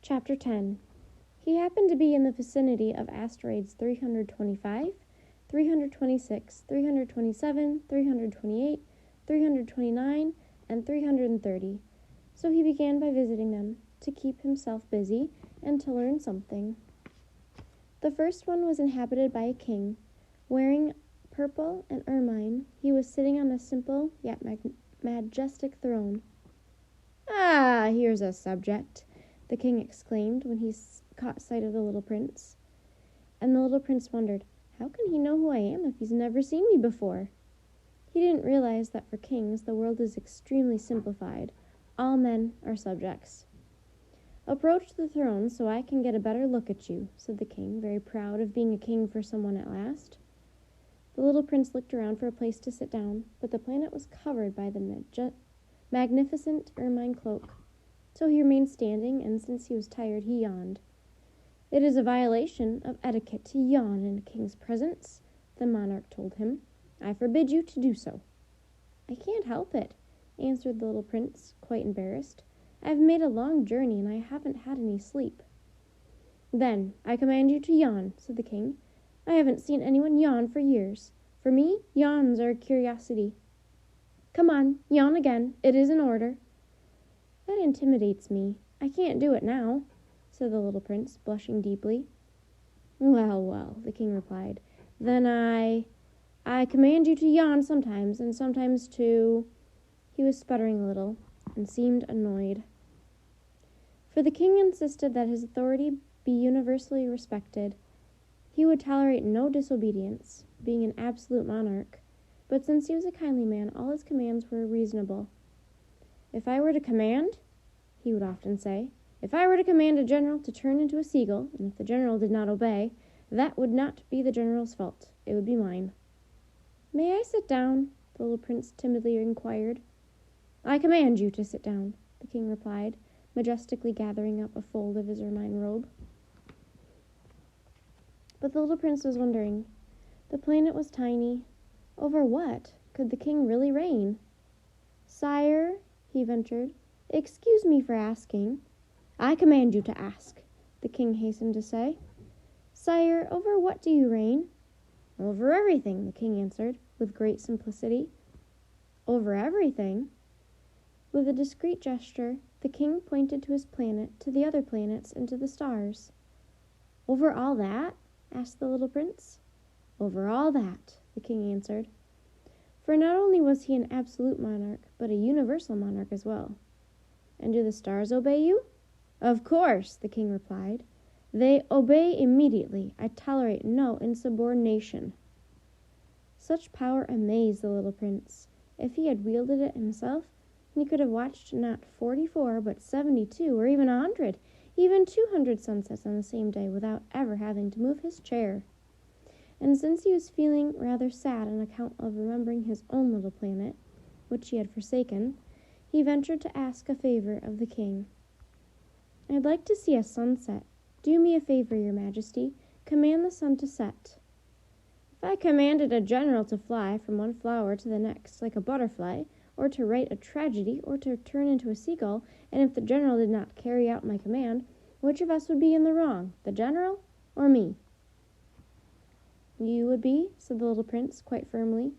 Chapter 10. He happened to be in the vicinity of asteroids 325, 326, 327, 328, 329, and 330, so he began by visiting them, to keep himself busy and to learn something. The first one was inhabited by a king. Wearing purple and ermine, he was sitting on a simple yet majestic throne. "Ah, here's a subject," the king exclaimed when he caught sight of the little prince. And the little prince wondered, how can he know who I am if he's never seen me before? He didn't realize that for kings the world is extremely simplified. All men are subjects. "Approach the throne so I can get a better look at you," said the king, very proud of being a king for someone at last. The little prince looked around for a place to sit down, but the planet was covered by the magnificent ermine cloak. So he remained standing, and since he was tired, he yawned. "It is a violation of etiquette to yawn in a king's presence," the monarch told him. "I forbid you to do so." "I can't help it," answered the little prince, quite embarrassed. "I've made a long journey, and I haven't had any sleep." "Then I command you to yawn," said the king. "I haven't seen anyone yawn for years. For me, yawns are a curiosity." "Come on, yawn again. It is in order." "That intimidates me. I can't do it now," said the little prince, blushing deeply. Well, well," the king replied. "Then I command you to yawn sometimes, and sometimes to—" He was sputtering a little, and seemed annoyed. For the king insisted that his authority be universally respected. He would tolerate no disobedience, being an absolute monarch, but since he was a kindly man, all his commands were reasonable. "If I were to command," he would often say, "if I were to command a general to turn into a seagull, and if the general did not obey, that would not be the general's fault. It would be mine." "May I sit down?" the little prince timidly inquired. "I command you to sit down," the king replied, majestically gathering up a fold of his ermine robe. But the little prince was wondering. The planet was tiny. Over what could the king really reign? "Sire," he ventured, "excuse me for asking." "I command you to ask," the king hastened to say. "Sire, over what do you reign?" "Over everything," the king answered, with great simplicity. "Over everything?" With a discreet gesture, the king pointed to his planet, to the other planets, and to the stars. "Over all that?" asked the little prince. "Over all that," the king answered. For not only was he an absolute monarch, but a universal monarch as well. "And do the stars obey you?" "Of course," the king replied. "They obey immediately. I tolerate no insubordination." Such power amazed the little prince. If he had wielded it himself, he could have watched not 44, but 72, or even 100, even 200 sunsets on the same day without ever having to move his chair. And since he was feeling rather sad on account of remembering his own little planet, which he had forsaken, he ventured to ask a favor of the king. "I'd like to see a sunset. Do me a favor, your majesty. Command the sun to set." "If I commanded a general to fly from one flower to the next like a butterfly, or to write a tragedy, or to turn into a seagull, and if the general did not carry out my command, which of us would be in the wrong, the general or me?" "You would be," said the little prince, quite firmly.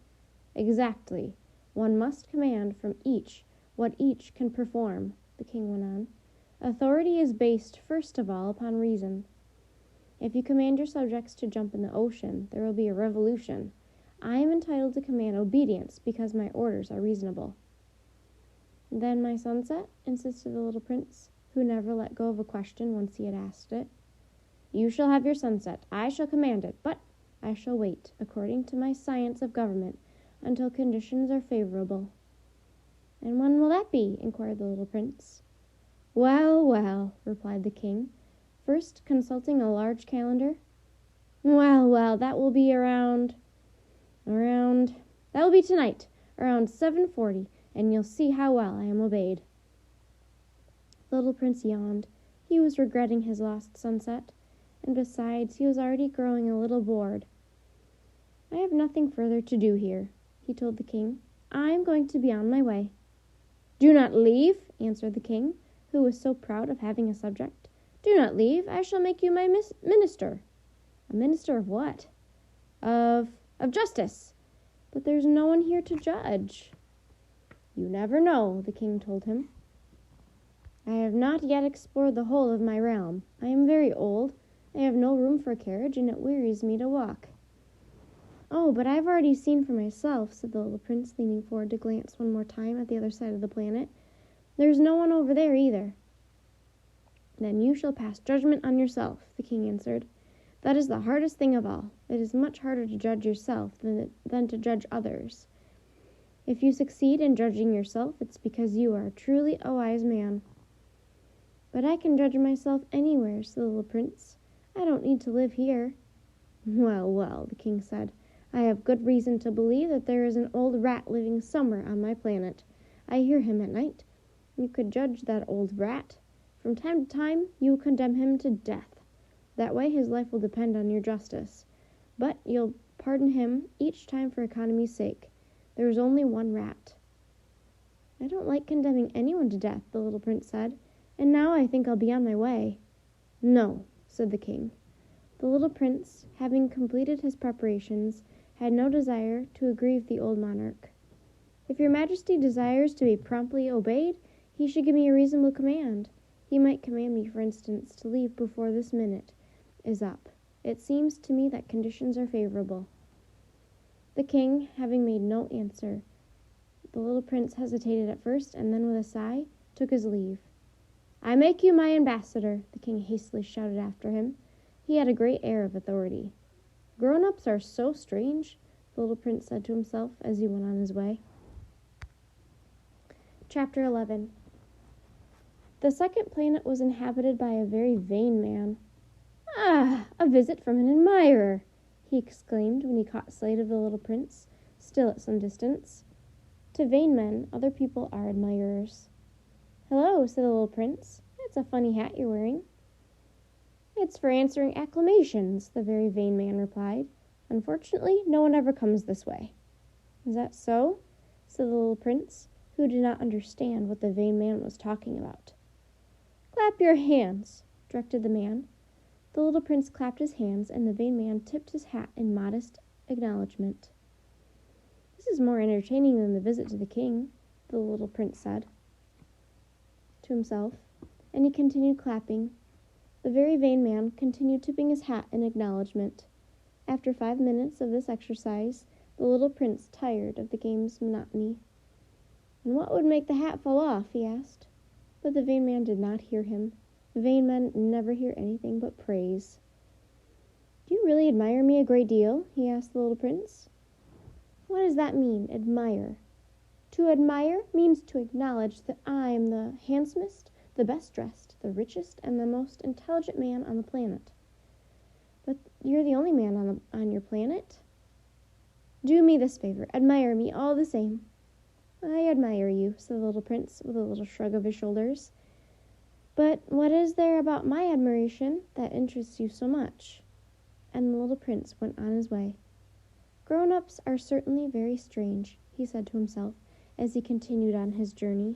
"Exactly. One must command from each what each can perform," the king went on. "Authority is based, first of all, upon reason. If you command your subjects to jump in the ocean, there will be a revolution. I am entitled to command obedience because my orders are reasonable." "Then my sunset?" insisted the little prince, who never let go of a question once he had asked it. "You shall have your sunset. I shall command it, but I shall wait, according to my science of government, until conditions are favorable." "And when will that be?" inquired the little prince. "Well, well," replied the king, first consulting a large calendar. "Well, well, that will be that will be tonight, around 7:40, and you'll see how well I am obeyed." The little prince yawned. He was regretting his lost sunset, and besides, he was already growing a little bored. "I have nothing further to do here," he told the king. "I am going to be on my way." "Do not leave," answered the king, who was so proud of having a subject. Do not leave. I shall make you my minister." "A minister of what?" Of justice." "But there's no one here to judge." "You never know," the king told him. "I have not yet explored the whole of my realm. I am very old. I have no room for a carriage, and it wearies me to walk." "Oh, but I've already seen for myself," said the little prince, leaning forward to glance one more time at the other side of the planet. "There's no one over there either." "Then you shall pass judgment on yourself," the king answered. "That is the hardest thing of all. It is much harder to judge yourself than to judge others. If you succeed in judging yourself, it's because you are truly a wise man." "But I can judge myself anywhere," said the little prince. "I don't need to live here." "Well, well," the king said, "I have good reason to believe that there is an old rat living somewhere on my planet. I hear him at night. You could judge that old rat. From time to time, you condemn him to death. That way his life will depend on your justice. But you'll pardon him each time for economy's sake. There is only one rat." "I don't like condemning anyone to death," the little prince said, "and now I think I'll be on my way." "No," said the king. The little prince, having completed his preparations, had no desire to aggrieve the old monarch. "If your majesty desires to be promptly obeyed, he should give me a reasonable command. He might command me, for instance, to leave before this minute is up. It seems to me that conditions are favorable." The king, having made no answer, the little prince hesitated at first, and then with a sigh, took his leave. "I make you my ambassador," the king hastily shouted after him. He had a great air of authority. "Grown-ups are so strange," the little prince said to himself as he went on his way. Chapter 11. The second planet was inhabited by a very vain man. "Ah, a visit from an admirer!" he exclaimed when he caught sight of the little prince, still at some distance. To vain men, other people are admirers. "Hello," said the little prince. "It's a funny hat you're wearing." "It's for answering acclamations," the very vain man replied. "Unfortunately, no one ever comes this way." "Is that so?" said the little prince, who did not understand what the vain man was talking about. "Clap your hands," directed the man. The little prince clapped his hands, and the vain man tipped his hat in modest acknowledgment. "This is more entertaining than the visit to the king," the little prince said to himself, and he continued clapping. The very vain man continued tipping his hat in acknowledgment. After 5 minutes of this exercise, the little prince tired of the game's monotony. "And what would make the hat fall off?" he asked. But the vain man did not hear him. Vain men never hear anything but praise. "Do you really admire me a great deal?" he asked the little prince. "What does that mean, admire?" "To admire means to acknowledge that I am the handsomest, the best dressed, the richest, and the most intelligent man on the planet." "But you're the only man on your planet." "Do me this favor, admire me all the same." "I admire you," said the little prince, with a little shrug of his shoulders. "But what is there about my admiration that interests you so much?" And the little prince went on his way. "Grown-ups are certainly very strange," he said to himself as he continued on his journey.